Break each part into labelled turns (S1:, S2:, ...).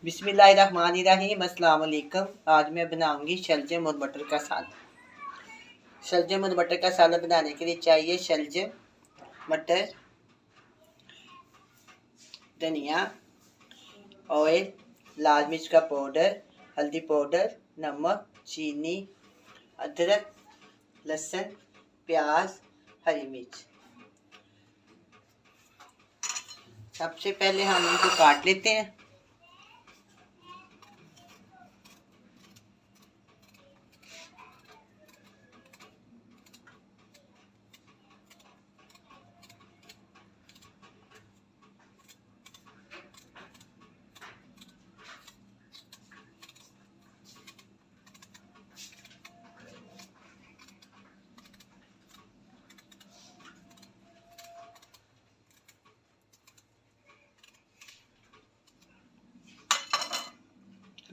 S1: बिस्मिल्लाहिर्रहमानिर्रहीम। अस्सलाम वालेकुम। आज मैं बनाऊंगी शलजम और मटर का सालन। शलजम और मटर का सालन बनाने के लिए चाहिए शलजम, मटर, धनिया, ऑयल, लाल मिर्च का पाउडर, हल्दी पाउडर, नमक, चीनी, अदरक, लहसुन, प्याज, हरी मिर्च। सबसे पहले हम इनको काट लेते हैं।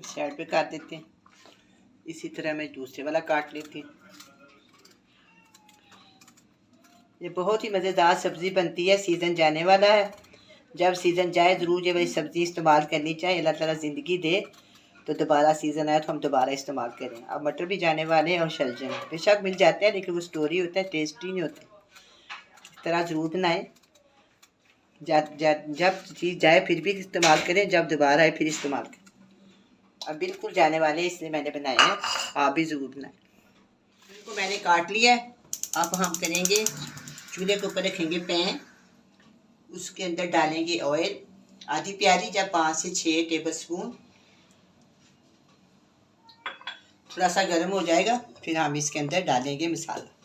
S1: साइड पे काट देते हैं। इसी तरह मैं दूसरे वाला काट लेती हूँ। ये बहुत ही मज़ेदार सब्ज़ी बनती है। सीज़न जाने वाला है, जब सीज़न जाए ज़रूर ये वाली सब्ज़ी इस्तेमाल करनी चाहिए। अल्लाह ताला ज़िंदगी दे तो दोबारा सीज़न आए तो हम दोबारा इस्तेमाल करें। अब मटर भी जाने वाले हैं और शलजम बेशक मिल जाते हैं, लेकिन वो स्टोरी होता है, टेस्टी नहीं होते। इस तरह ज़रूर बनाएं। जब चीज़ जाए फिर भी इस्तेमाल करें, जब दोबारा आए फिर इस्तेमाल करें। अब बिल्कुल जाने वाले हैं, इसलिए मैंने बनाए हैं, आप भी ज़रूर बनाएं। इनको मैंने काट लिया है। अब हम करेंगे, चूल्हे के ऊपर रखेंगे पैन, उसके अंदर डालेंगे ऑयल आधी प्याली या 5 से 6 टेबल स्पून। थोड़ा सा गर्म हो जाएगा फिर हम इसके अंदर डालेंगे मसाला।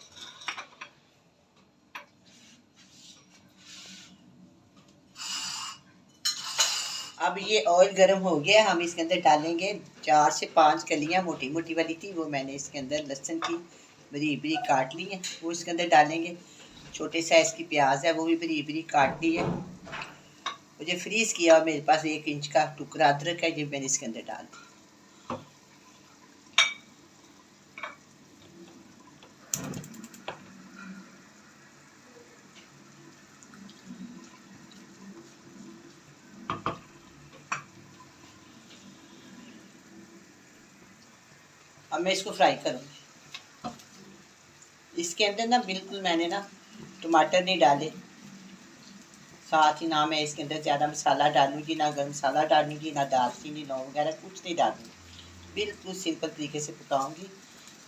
S1: अब ये ऑयल गर्म हो गया, हम इसके अंदर डालेंगे 4 से 5 कलियां, मोटी मोटी वाली थी वो मैंने इसके अंदर लहसुन की बरीक बरीक काट ली है, वो इसके अंदर डालेंगे। छोटे साइज़ की प्याज है, वो भी बरीक बरीक काट ली है। मुझे फ्रीज़ किया और मेरे पास 1 इंच का टुकड़ा अदरक है, जो मैंने इसके अंदर डाल दिया। अब मैं इसको फ्राई करूँगी। इसके अंदर ना बिल्कुल मैंने ना टमाटर नहीं डाले, साथ ही ना मैं इसके अंदर ज़्यादा मसाला डालूंगी, ना गर्म मसाला डालूंगी, ना दालचीनी लौंग वगैरह कुछ नहीं डालूंगी। बिल्कुल सिंपल तरीके से पकाऊंगी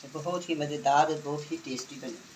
S1: तो बहुत ही मज़ेदार और बहुत ही टेस्टी बनेगी।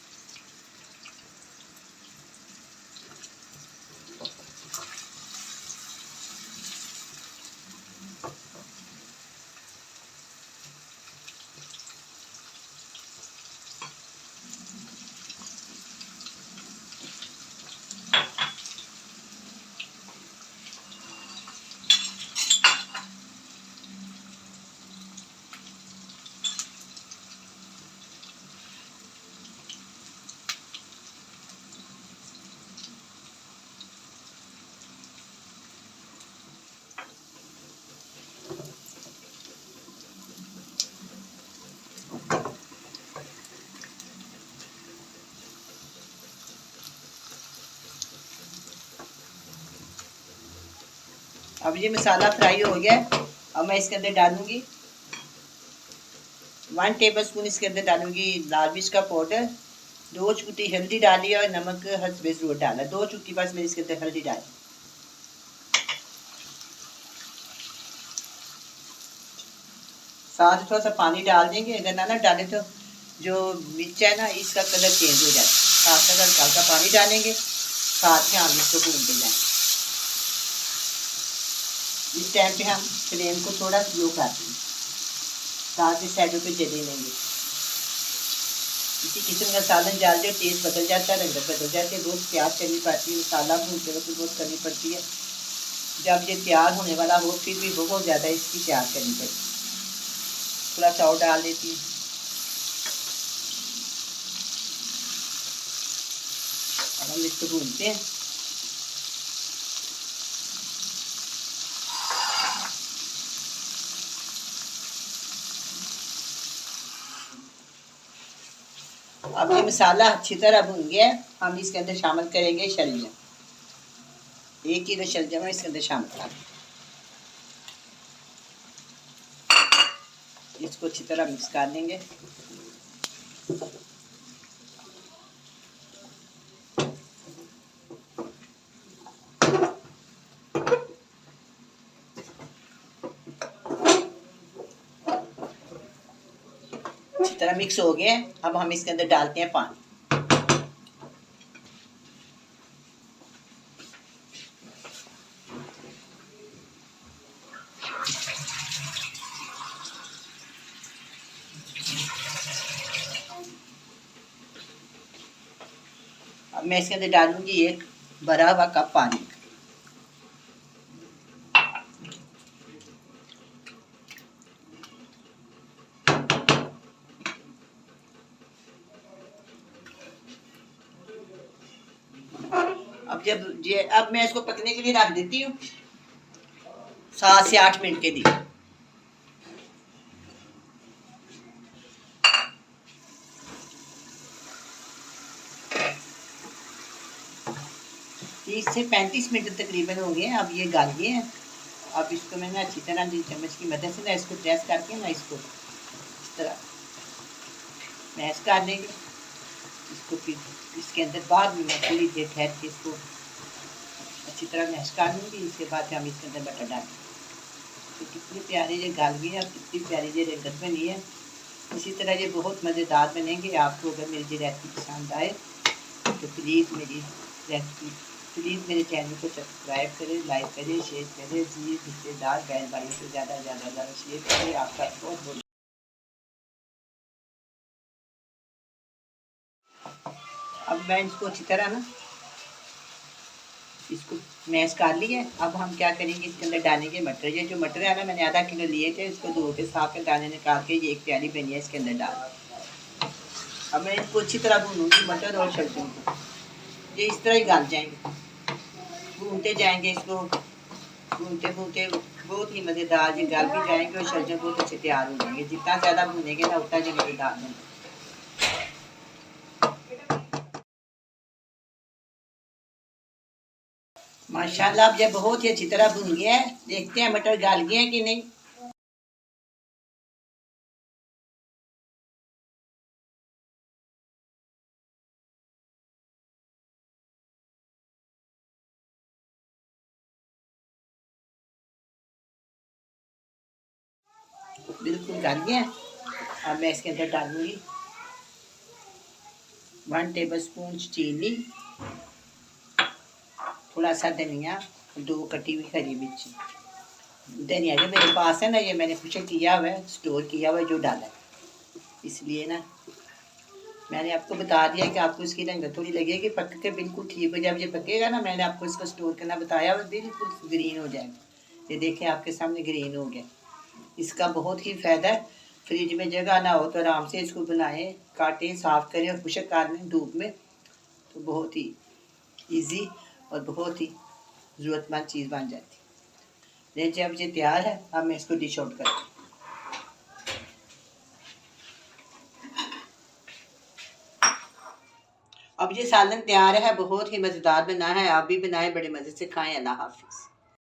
S1: अब ये मसाला फ्राई हो गया है। अब मैं इसके अंदर डालूंगी 1 टेबल स्पून, इसके अंदर डालूंगी लाल मिर्च का पाउडर, 2 चुटकी हल्दी डाली और नमक हस्बे ज़रूर डाला, 2 चुटकी बस मैंने इसके अंदर हल्दी डाली। साथ थोड़ा सा पानी डाल देंगे, अगर ना डालें तो जो मिर्च है ना इसका कलर चेंज हो जाता है। साथ साथ हल्का पानी डालेंगे, साथ में हम इसको भूनते जाएंगे। इस टाइम पे हम फ्लेम को थोड़ा स्लो कर देंगे ताकि साइडों पे जले नहीं। इसी किस्म का सालन डाल दो, टेस्ट बदल जाता है, रंगत बदल जाती है। बहुत प्याज करनी पड़ती है, मसाला भूनते वक्त बहुत करनी पड़ती है। जब ये तैयार होने वाला हो फिर भी बहुत ज़्यादा इसकी तैयार करनी पड़ती है। थोड़ा सा और डाल देती हूँ। अब हम इसको भूनते हैं। अब ये मसाला अच्छी तरह भून गया है, हम इसके अंदर शामिल करेंगे शलजम। 1 किलो शलजम है इसके अंदर शामिल करेंगे। इसको अच्छी तरह मिक्स कर देंगे। अच्छी तरह मिक्स हो गए। अब हम इसके अंदर डालते हैं पानी। अब मैं इसके अंदर डालूंगी एक भरा हुआ कप पानी। अब मैं इसको पकने के लिए रख देती हूँ 7 से 8 मिनट के लिए। तीस से 35 मिनट तकरीबन हो गए। अब ये गाल गए हैं। अब इसको मैंने अच्छी तरह चम्मच की मदद से ना इसको प्रेस करके ना इसको इस तरह मैश कर देंगे। इसको फिर इसके अंदर बाद में मैं थोड़ी देर ठहर के इसको अच्छी तरह मैश कर लूँगी। इसके बाद हम इसके अंदर बटर डालेंगे। तो कितनी प्यारी ये गाल गई है और कितनी प्यारी ये रंगत बनी है। इसी तरह ये बहुत मज़ेदार बनेंगे। आपको अगर मेरी रेसिपी पसंद आए तो प्लीज़ मेरे चैनल को सब्सक्राइब करें, लाइक करें, शेयर करें। जी रिश्तेदार बहन भाइयों से ज़्यादा शेयर करें। आपका बहुत बहुत। अब मैं इसको अच्छी तरह ना इसको मैश कर लिया। अब हम क्या करेंगे, इसके अंदर डालेंगे मटर। ये जो मटर है ना, मैंने आधा किलो लिए थे। इसको धो के साफ के दाने निकाल के ये एक प्याली बनी है, इसके अंदर डाल। अब मैं इसको अच्छी तरह भूनूंगी मटर और शलजम को। ये इस तरह ही गाल जाएंगे, भूनते जाएंगे इसको। भूनते भूनते बहुत ही मज़ेदार ये गाल भी जाएंगे और शलजम बहुत अच्छे तैयार हो जाएंगे। जितना ज़्यादा भूनेंगे ना उतना ये मज़ेदार बनेंगे। माशाल्लाह अब ये बहुत ही अच्छी तरह भून गया है। देखते हैं मटर गाल गए हैं कि नहीं। बिल्कुल गाल गए हैं। अब मैं इसके अंदर डालूंगी 1 टेबलस्पून चीनी, थोड़ा सा धनिया, 2 कटी हुई हरी मिर्ची। धनिया जो मेरे पास है ना, ये मैंने कुछ किया हुआ है, स्टोर किया हुआ है, जो डाला है। इसलिए ना मैंने आपको बता दिया कि आपको इसकी रंगत थोड़ी लगेगी, पक के बिल्कुल ठीक हो। जब ये पकेगा ना, मैंने आपको इसको स्टोर करना बताया हुआ, बिल्कुल ग्रीन हो जाएगा। ये देखिए आपके सामने ग्रीन हो गया। इसका बहुत ही फ़ायदा है। फ्रिज में जगह ना हो तो आराम से इसको बनाएं, काटें, साफ़ करें और खुशक कर लें धूप में। तो बहुत ही ईजी और बहुत ही ज़रूरतमंद चीज़ बन जाती है। जब ये तैयार है, अब मैं इसको डिश आउट करूँ। अब ये सालन तैयार है, बहुत ही मज़ेदार बना है। आप भी बनाएं, बड़े मज़े से खाएं। अल्लाह हाफिज़।